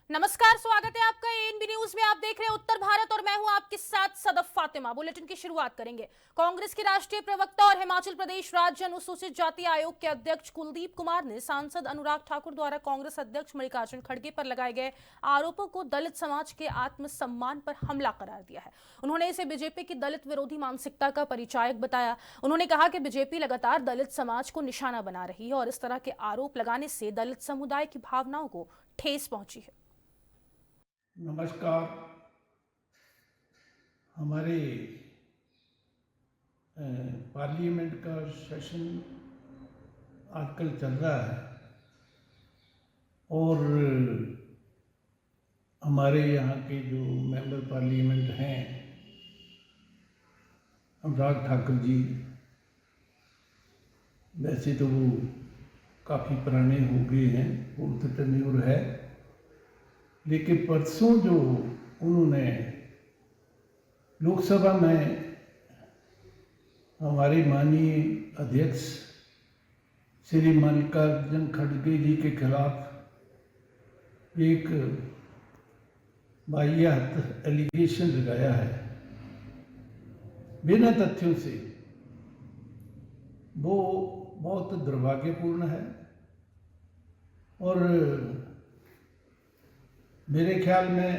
नमस्कार, स्वागत है आपका एएनबी न्यूज में। आप देख रहे हैं उत्तर भारत और मैं हूं आपके साथ सदफ फातिमा। बुलेटिन की शुरुआत करेंगे। कांग्रेस के राष्ट्रीय प्रवक्ता और हिमाचल प्रदेश राज्य अनुसूचित जाति आयोग के अध्यक्ष कुलदीप कुमार ने सांसद अनुराग ठाकुर द्वारा कांग्रेस अध्यक्ष मल्लिकार्जुन खड़गे पर लगाए गए आरोपों को दलित समाज के आत्मसम्मान पर हमला करार दिया है। उन्होंने इसे बीजेपी की दलित विरोधी मानसिकता का परिचायक बताया। उन्होंने कहा कि बीजेपी लगातार दलित समाज को निशाना बना रही है और इस तरह के आरोप लगाने से दलित समुदाय की भावनाओं को ठेस पहुंची है। नमस्कार। हमारे पार्लियामेंट का सेशन आजकल चल रहा है और हमारे यहाँ के जो मेंबर पार्लियामेंट हैं अनुराग ठाकुर जी, वैसे तो वो काफ़ी पुराने हो गए हैं, फोर्थ टेन्योर है, लेकिन परसों जो उन्होंने लोकसभा में हमारे माननीय अध्यक्ष श्री मल्लिकार्जुन खड़गे जी के खिलाफ एक वाहियात एलिगेशन लगाया है बिना तथ्यों से, वो बहुत दुर्भाग्यपूर्ण है। और मेरे ख्याल में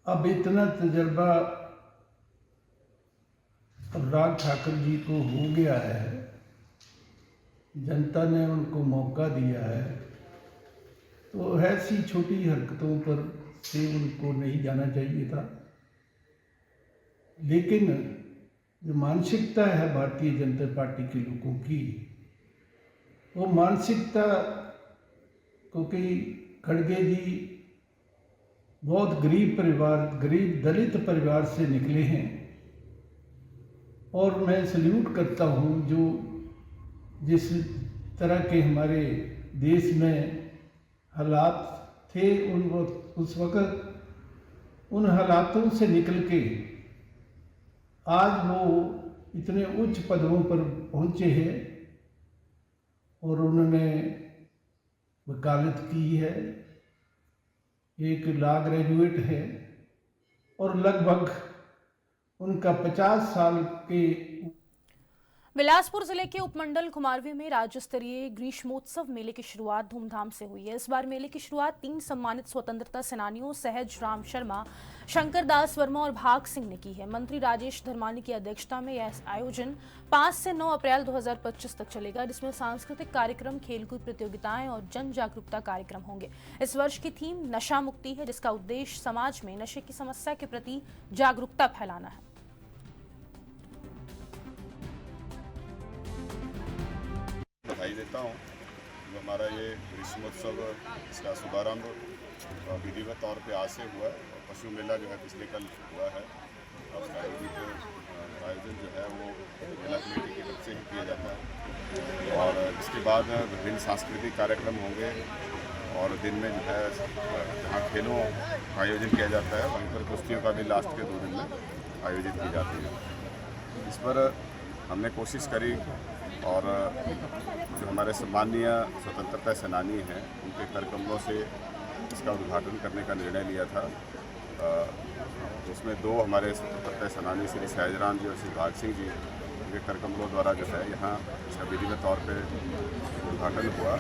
अब इतना तजर्बा अनुराग ठाकुर जी को हो गया है, जनता ने उनको मौका दिया है, तो ऐसी छोटी हरकतों पर से उनको नहीं जाना चाहिए था। लेकिन जो मानसिकता है भारतीय जनता पार्टी के लोगों की, वो मानसिकता, क्योंकि खड़गे जी बहुत गरीब दलित परिवार से निकले हैं और मैं सल्यूट करता हूं जो जिस तरह के हमारे देश में हालात थे उस वक्त उन हालातों से निकल के आज वो इतने उच्च पदों पर पहुंचे हैं और उन्होंने वकालत की है, एक लॉ ग्रेजुएट है और लगभग उनका 50 साल के। बिलासपुर जिले के उपमंडल घुमारवीं में राज्य स्तरीय ग्रीष्मोत्सव मेले की शुरुआत धूमधाम से हुई है। इस बार मेले की शुरुआत 3 सम्मानित स्वतंत्रता सेनानियों सहज राम शर्मा, शंकर दास वर्मा और भाग सिंह ने की है। मंत्री राजेश धर्मानी की अध्यक्षता में यह आयोजन 5 से 9 अप्रैल 2025 तक चलेगा, जिसमें सांस्कृतिक कार्यक्रम, खेलकूद प्रतियोगिताएं और जन जागरूकता कार्यक्रम होंगे। इस वर्ष की थीम नशा मुक्ति है, जिसका उद्देश्य समाज में नशे की समस्या के प्रति जागरूकता फैलाना है। बधाई देता हूँ जो हमारा ये ग्रीष्मोत्सव इसका शुभारंभ विधिवत तौर पे आज से हुआ है और पशु मेला जो है पिछले कल हुआ है और उसका आयोजन जो है वो मेला कमेटी की तरफ से ही किया जाता है। और इसके बाद विभिन्न सांस्कृतिक कार्यक्रम होंगे और दिन में जो है जहाँ खेलों का आयोजन किया जाता है वहीं पर कुश्तियों का भी लास्ट के 2 दिन में आयोजित की जाती है। इस पर हमने कोशिश करी और जो हमारे सम्मानीय स्वतंत्रता सेनानी हैं उनके कर कमलों से इसका उद्घाटन करने का निर्णय लिया था। उसमें 2 हमारे स्वतंत्रता सेनानी श्री सहजराम जी और श्री भाग सिंह जी, उनके कर कमलों द्वारा जो है यहाँ इसका विधिवत तौर पे उद्घाटन हुआ।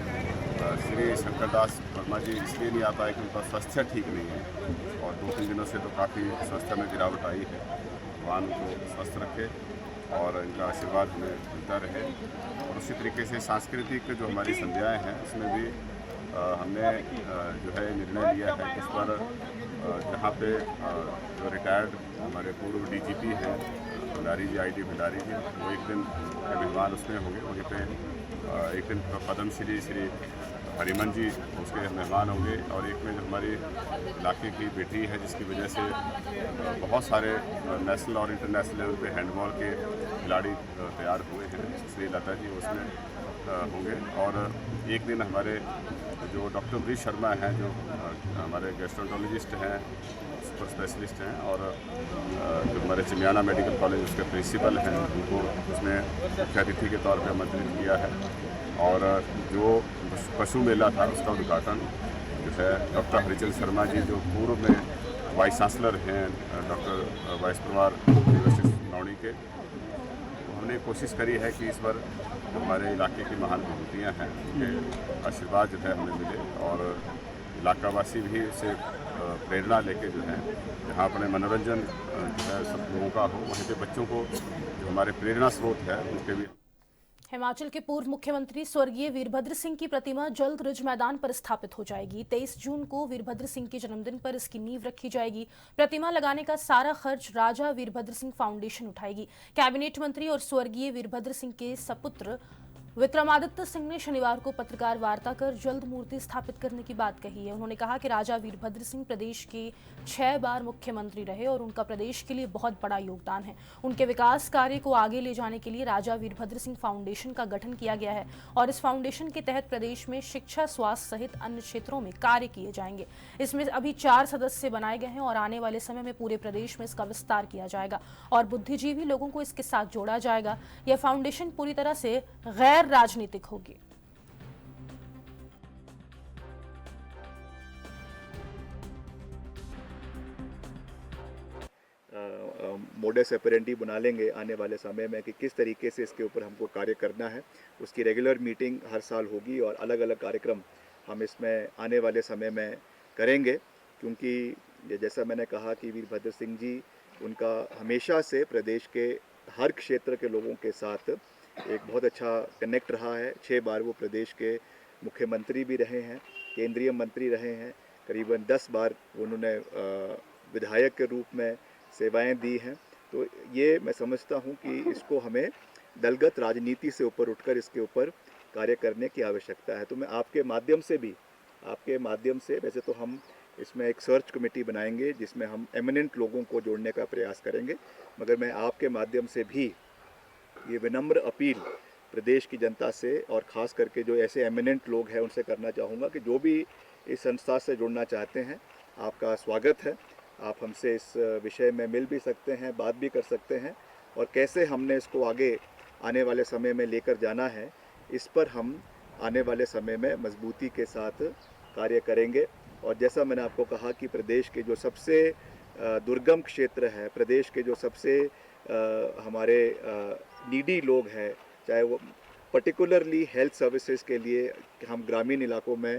श्री शंकर दास वर्मा जी इसलिए नहीं आ पाए कि उनका स्वास्थ्य ठीक नहीं है और 2-3 दिनों से तो काफ़ी स्वास्थ्य में गिरावट आई है। भगवान उनको स्वस्थ रखे और इनका आशीर्वाद हमें मिलता रहे। और उसी तरीके से सांस्कृतिक जो हमारी संध्याएँ हैं उसमें भी हमने जो है निर्णय लिया है कि इस पर जहाँ पे जो रिटायर्ड हमारे पूर्व डीजीपी हैं भंडारी जी, आईटी भंडारी जी, वो एक दिन के मेहमान उसमें होंगे। वहीं पे एक दिन पद्मश्री श्री हरिमन जी उसके मेहमान होंगे और एक में जो हमारी इलाके की बेटी है जिसकी वजह से बहुत सारे नेशनल और इंटरनेशनल लेवल पे हैंडबॉल के खिलाड़ी तैयार हुए हैं, श्री लता जी उसमें होंगे। और एक दिन हमारे जो डॉक्टर वी शर्मा हैं जो हमारे गैस्ट्रोएंटरोलॉजिस्ट हैं, सुपर स्पेशलिस्ट हैं और जो हमारे चिमियाना मेडिकल कॉलेज उसके प्रिंसिपल हैं, उनको उसमें मुख्य अतिथि के तौर पर आमंत्रित किया है। और जो पशु मेला था उसका उद्घाटन जो है डॉक्टर हरिचंद शर्मा जी जो पूर्व में वाइस चांसलर हैं doctor vice Parmar university Nauni के, तो हमने कोशिश करी है कि इस बार जो हमारे इलाके की महान विभूतियाँ हैं उनके आशीर्वाद जो है हमें मिले और इलाकावासी भी इससे प्रेरणा लेके जो है जहाँ अपने मनोरंजन जो है सब लोगों का हो, वहीं पे बच्चों को जो हमारे प्रेरणा स्रोत है उनके भी। हिमाचल के पूर्व मुख्यमंत्री स्वर्गीय वीरभद्र सिंह की प्रतिमा जल्द रिज मैदान पर स्थापित हो जाएगी। 23 जून को वीरभद्र सिंह के जन्मदिन पर इसकी नींव रखी जाएगी। प्रतिमा लगाने का सारा खर्च राजा वीरभद्र सिंह फाउंडेशन उठाएगी। कैबिनेट मंत्री और स्वर्गीय वीरभद्र सिंह के सपुत्र विक्रमादित्य सिंह ने शनिवार को पत्रकार वार्ता कर जल्द मूर्ति स्थापित करने की बात कही है। उन्होंने कहा कि राजा वीरभद्र सिंह प्रदेश के 6 बार मुख्यमंत्री रहे और उनका प्रदेश के लिए बहुत बड़ा योगदान है। उनके विकास कार्य को आगे ले जाने के लिए राजा वीरभद्र सिंह फाउंडेशन का गठन किया गया है और इस फाउंडेशन के तहत प्रदेश में शिक्षा, स्वास्थ्य सहित अन्य क्षेत्रों में कार्य किए जाएंगे। इसमें अभी 4 सदस्य बनाए गए हैं और आने वाले समय में पूरे प्रदेश में इसका विस्तार किया जाएगा और बुद्धिजीवी लोगों को इसके साथ जोड़ा जाएगा। यह फाउंडेशन पूरी तरह से गैर राजनीतिक होगी। मोडस ऑपरेंडी बना लेंगे आने वाले समय में कि किस तरीके से इसके ऊपर हमको कार्य करना है। उसकी रेगुलर मीटिंग हर साल होगी और अलग अलग कार्यक्रम हम इसमें आने वाले समय में करेंगे, क्योंकि जैसा मैंने कहा कि वीरभद्र सिंह जी उनका हमेशा से प्रदेश के हर क्षेत्र के लोगों के साथ एक बहुत अच्छा कनेक्ट रहा है। 6 बार वो प्रदेश के मुख्यमंत्री भी रहे हैं, केंद्रीय मंत्री रहे हैं, करीबन 10 बार उन्होंने विधायक के रूप में सेवाएं दी हैं। तो ये मैं समझता हूँ कि इसको हमें दलगत राजनीति से ऊपर उठकर इसके ऊपर कार्य करने की आवश्यकता है। तो मैं आपके माध्यम से वैसे तो हम इसमें एक सर्च कमेटी बनाएंगे जिसमें हम एमिनेंट लोगों को जोड़ने का प्रयास करेंगे, मगर मैं आपके माध्यम से भी ये विनम्र अपील प्रदेश की जनता से और ख़ास करके जो ऐसे एमिनेंट लोग हैं उनसे करना चाहूँगा कि जो भी इस संस्था से जुड़ना चाहते हैं, आपका स्वागत है। आप हमसे इस विषय में मिल भी सकते हैं, बात भी कर सकते हैं और कैसे हमने इसको आगे आने वाले समय में लेकर जाना है, इस पर हम आने वाले समय में मजबूती के साथ कार्य करेंगे। और जैसा मैंने आपको कहा कि प्रदेश के जो सबसे दुर्गम क्षेत्र है, प्रदेश के जो सबसे हमारे नीडी लोग हैं, चाहे वो पर्टिकुलरली हेल्थ सर्विसेज के लिए हम ग्रामीण इलाकों में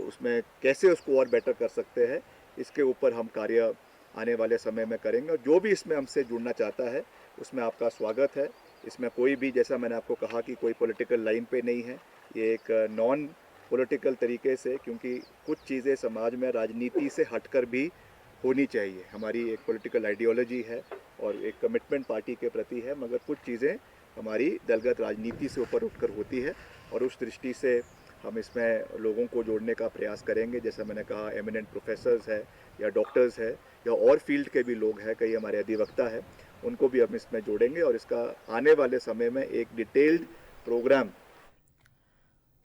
उसमें कैसे उसको और बेटर कर सकते हैं, इसके ऊपर हम कार्य आने वाले समय में करेंगे। और जो भी इसमें हमसे जुड़ना चाहता है उसमें आपका स्वागत है। इसमें कोई भी, जैसा मैंने आपको कहा कि कोई पॉलिटिकल लाइन पे नहीं है, ये एक नॉन पॉलिटिकल तरीके से, क्योंकि कुछ चीज़ें समाज में राजनीति से हटकर भी होनी चाहिए। हमारी एक पॉलिटिकल आइडियोलॉजी है और एक कमिटमेंट पार्टी के प्रति है, मगर कुछ चीज़ें हमारी दलगत राजनीति से ऊपर उठकर होती है और उस दृष्टि से हम इसमें लोगों को जोड़ने का प्रयास करेंगे। जैसा मैंने कहा, एमिनेंट प्रोफेसर्स है या डॉक्टर्स है या और फील्ड के भी लोग हैं, कई हमारे अधिवक्ता है, उनको भी हम इसमें जोड़ेंगे और इसका आने वाले समय में एक डिटेल्ड प्रोग्राम।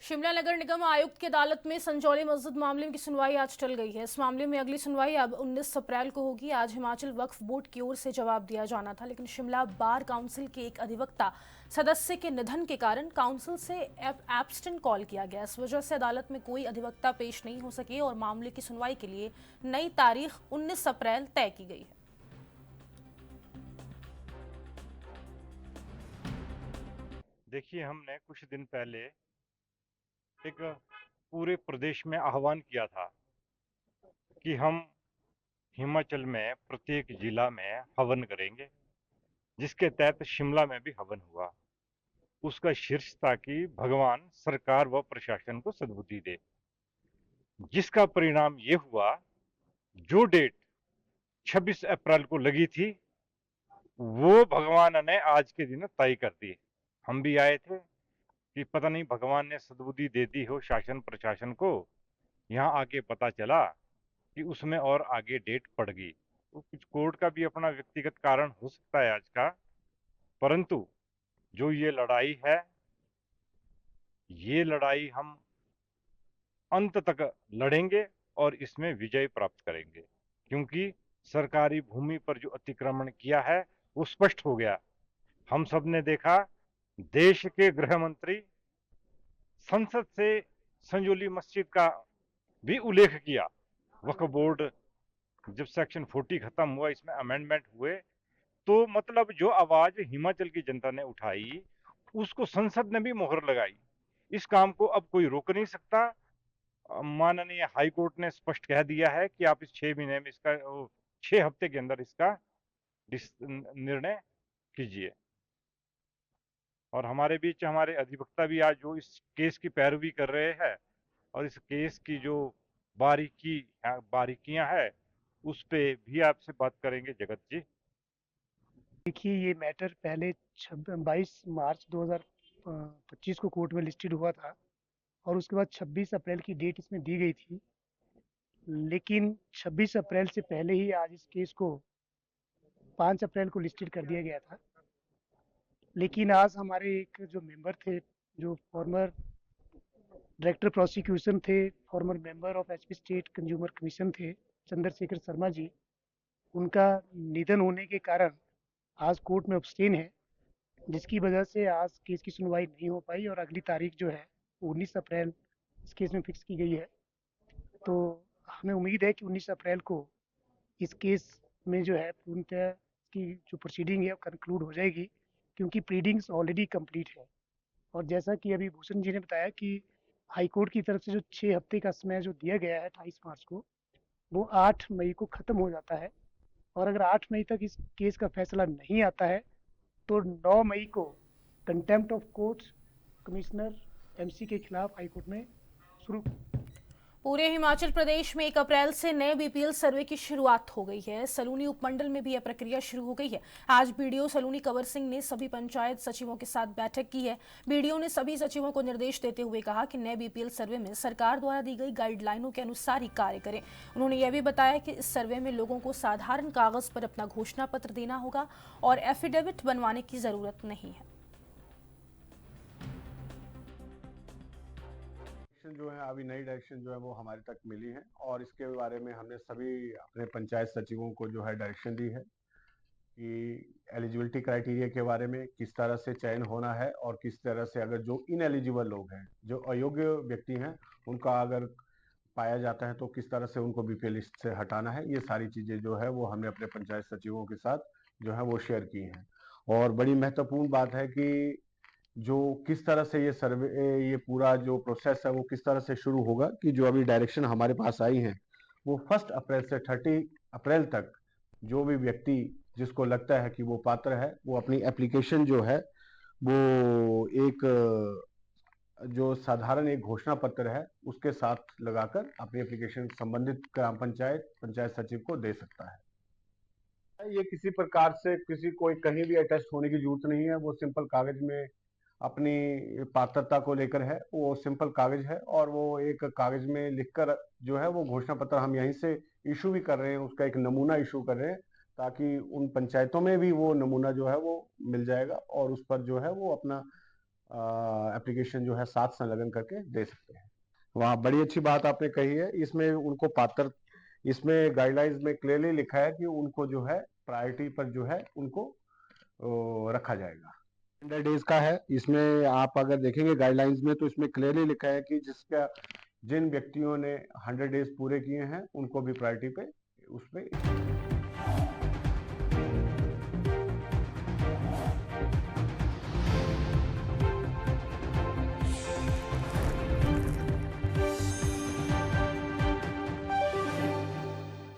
शिमला नगर निगम आयुक्त की अदालत में संजौली मस्जिद मामले की सुनवाई आज टल गई है। इस मामले में अगली सुनवाई अब 19 अप्रैल को होगी। आज हिमाचल वक्फ बोर्ड की ओर से जवाब दिया जाना था, लेकिन शिमला बार काउंसिल के एक अधिवक्ता सदस्य के निधन के कारण काउंसिल से एब्स्टेंट कॉल किया गया। इस वजह से अदालत में कोई अधिवक्ता पेश नहीं हो सके और मामले की सुनवाई के लिए नई तारीख 19 अप्रैल तय की गई है। देखिए, हमने कुछ दिन पहले एक पूरे प्रदेश में आह्वान किया था कि हम हिमाचल में प्रत्येक जिला में हवन करेंगे, जिसके तहत शिमला में भी हवन हुआ। उसका शीर्ष था कि भगवान सरकार व प्रशासन को सद्बुद्धि दे, जिसका परिणाम ये हुआ, जो डेट 26 अप्रैल को लगी थी वो भगवान ने आज के दिन तय कर दी। हम भी आए थे कि पता नहीं भगवान ने सद्बुद्धि दे दी हो शासन प्रशासन को। यहाँ आके पता चला कि उसमें और आगे डेट पड़ गई। तो कुछ कोर्ट का भी अपना व्यक्तिगत कारण हो सकता है आज का, परंतु जो ये लड़ाई है, ये लड़ाई हम अंत तक लड़ेंगे और इसमें विजय प्राप्त करेंगे, क्योंकि सरकारी भूमि पर जो अतिक्रमण किया है वो स्पष्ट हो गया। हम सब ने देखा, देश के गृह मंत्री संसद से संजौली मस्जिद का भी उल्लेख किया। वक्फ बोर्ड जब सेक्शन 40 खत्म हुआ, इसमें अमेंडमेंट हुए, तो मतलब जो आवाज हिमाचल की जनता ने उठाई उसको संसद ने भी मोहर लगाई। इस काम को अब कोई रोक नहीं सकता। माननीय हाई कोर्ट ने स्पष्ट कह दिया है कि आप इस 6 महीने में इसका 6 हफ्ते के अंदर इसका निर्णय कीजिए। और हमारे बीच हमारे अधिवक्ता भी आज जो इस केस की पैरवी कर रहे हैं और इस केस की जो बारीकियां है उस पे भी आपसे बात करेंगे जगत जी। देखिए, ये मैटर पहले 22 मार्च 2025 को कोर्ट में लिस्टेड हुआ था और उसके बाद 26 अप्रैल की डेट इसमें दी गई थी, लेकिन 26 अप्रैल से पहले ही आज इस केस को 5 अप्रैल को लिस्टेड कर दिया गया था। लेकिन आज हमारे एक जो मेंबर थे, जो फॉर्मर डायरेक्टर प्रोसिक्यूशन थे, farmer member of HP state consumer commission थे, चंद्रशेखर शर्मा जी, उनका निधन होने के कारण आज कोर्ट में अब्सटेन है, जिसकी वजह से आज केस की सुनवाई नहीं हो पाई और अगली तारीख जो है 19 अप्रैल इस केस में फिक्स की गई है। तो हमें उम्मीद है कि 19 अप्रैल को इस केस में जो है पूर्णतः की जो प्रोसीडिंग है वो कंक्लूड हो जाएगी, क्योंकि प्लीडिंग्स ऑलरेडी कंप्लीट है। और जैसा कि अभी भूषण जी ने बताया कि हाई कोर्ट की तरफ से जो 6 हफ्ते का समय जो दिया गया है 28 मार्च को, वो 8 मई को ख़त्म हो जाता है। और अगर 8 मई तक इस केस का फैसला नहीं आता है तो 9 मई को contempt of court commissioner MC के खिलाफ हाई कोर्ट में शुरू। पूरे हिमाचल प्रदेश में 1 अप्रैल से नए बीपीएल सर्वे की शुरुआत हो गई है। सलूनी उपमंडल में भी यह प्रक्रिया शुरू हो गई है। आज बीडीओ सलूनी कंवर सिंह ने सभी पंचायत सचिवों के साथ बैठक की है। बीडीओ ने सभी सचिवों को निर्देश देते हुए कहा कि नए बीपीएल सर्वे में सरकार द्वारा दी गई गाइडलाइनों के अनुसार ही कार्य करें। उन्होंने यह भी बताया कि इस सर्वे में लोगों को साधारण कागज पर अपना घोषणा पत्र देना होगा और एफिडेविट बनवाने की जरूरत नहीं है। जो है अभी नई डायरेक्शन जो है वो हमारे तक मिली है और इसके बारे में हमने सभी अपने पंचायत सचिवों को जो है डायरेक्शन दी है कि एलिजिबिलिटी क्राइटेरिया के बारे में किस तरह से चयन होना है और किस तरह से अगर जो इनएलिजिबल लोग हैं, जो अयोग्य व्यक्ति हैं, उनका अगर पाया जाता है तो किस तरह से उनको बीपीएल लिस्ट से हटाना है। ये सारी चीज़ें जो है वो हमने अपने पंचायत सचिवों के साथ जो है वो शेयर की हैं। और बड़ी महत्वपूर्ण बात है कि जो किस तरह से ये सर्वे, ये पूरा जो प्रोसेस है वो किस तरह से शुरू होगा, कि जो अभी डायरेक्शन हमारे पास आई है वो 1 अप्रैल से 30 अप्रैल तक जो भी व्यक्ति जिसको लगता है कि वो पात्र है, वो अपनी एप्लीकेशन जो है वो एक जो साधारण एक घोषणा पत्र है उसके साथ लगाकर अपनी एप्लीकेशन संबंधित ग्राम पंचायत सचिव को दे सकता है। ये किसी प्रकार से किसी कोई कहीं भी अटेस्ट होने की जरूरत नहीं है। वो सिंपल कागज में अपनी पात्रता को लेकर है, वो सिंपल कागज है और वो एक कागज में लिखकर जो है वो घोषणा पत्र हम यहीं से इशू भी कर रहे हैं, उसका एक नमूना इशू कर रहे हैं ताकि उन पंचायतों में भी वो नमूना जो है वो मिल जाएगा और उस पर जो है वो अपना एप्लीकेशन जो है साथ संलग्न करके दे सकते हैं। वहाँ बड़ी अच्छी बात आपने कही है, इसमें उनको पात्र, इसमें गाइडलाइंस में क्लियरली लिखा है कि उनको जो है प्रायोरिटी पर जो है उनको रखा जाएगा। 100 डेज का है, इसमें आप अगर देखेंगे गाइडलाइंस में तो इसमें क्लियरली लिखा है कि जिन व्यक्तियों ने 100 डेज पूरे किए हैं उनको भी प्रायोरिटी पे उस पे